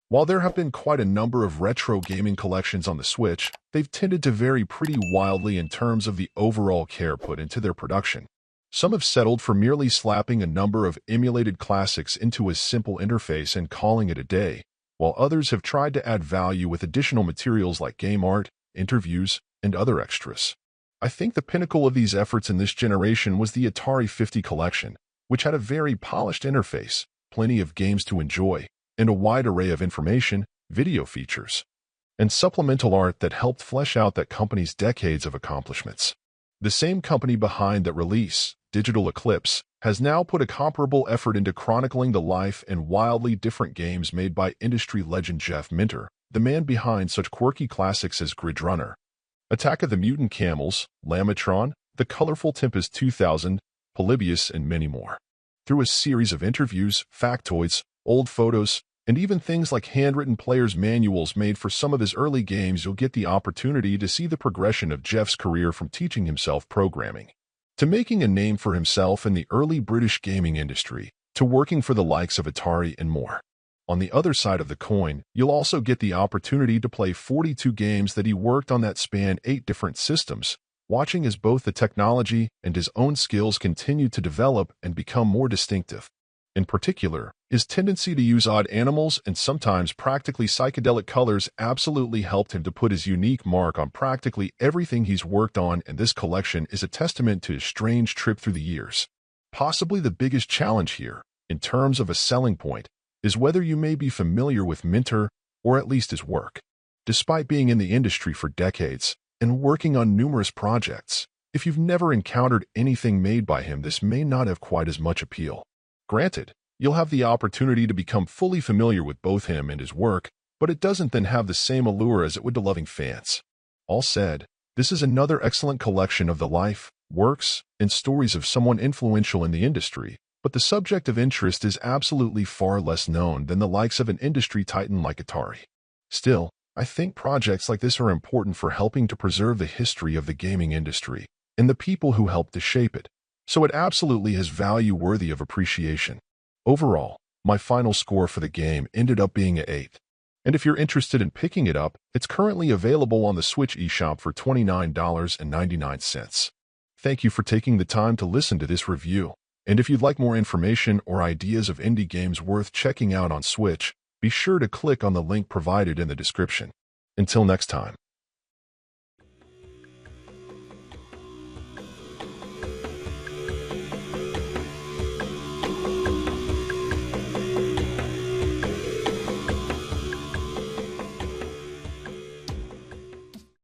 While there have been quite a number of retro gaming collections on the Switch, they've tended to vary pretty wildly in terms of the overall care put into their production. Some have settled for merely slapping a number of emulated classics into a simple interface and calling it a day, while others have tried to add value with additional materials like game art, interviews, and other extras. I think the pinnacle of these efforts in this generation was the Atari 50 collection, which had a very polished interface, plenty of games to enjoy, and a wide array of information, video features, and supplemental art that helped flesh out that company's decades of accomplishments. The same company behind that release, Digital Eclipse, has now put a comparable effort into chronicling the life and wildly different games made by industry legend Jeff Minter, the man behind such quirky classics as Grid Runner, Attack of the Mutant Camels, Lamatron, The Colorful Tempest 2000, Polybius, and many more. Through a series of interviews, factoids, old photos, and even things like handwritten player's manuals made for some of his early games, you'll get the opportunity to see the progression of Jeff's career from teaching himself programming to making a name for himself in the early British gaming industry, to working for the likes of Atari and more. On the other side of the coin, you'll also get the opportunity to play 42 games that he worked on that span 8 different systems, watching as both the technology and his own skills continue to develop and become more distinctive. In particular, his tendency to use odd animals and sometimes practically psychedelic colors absolutely helped him to put his unique mark on practically everything he's worked on, and this collection is a testament to his strange trip through the years. Possibly the biggest challenge here, in terms of a selling point, is whether you may be familiar with Minter, or at least his work. Despite being in the industry for decades and working on numerous projects, if you've never encountered anything made by him, this may not have quite as much appeal. Granted, you'll have the opportunity to become fully familiar with both him and his work, but it doesn't then have the same allure as it would to loving fans. All said, this is another excellent collection of the life, works, and stories of someone influential in the industry, but the subject of interest is absolutely far less known than the likes of an industry titan like Atari. Still, I think projects like this are important for helping to preserve the history of the gaming industry and the people who helped to shape it, so it absolutely has value worthy of appreciation. Overall, my final score for the game ended up being an 8. And if you're interested in picking it up, it's currently available on the Switch eShop for $29.99. Thank you for taking the time to listen to this review. And if you'd like more information or ideas of indie games worth checking out on Switch, be sure to click on the link provided in the description. Until next time.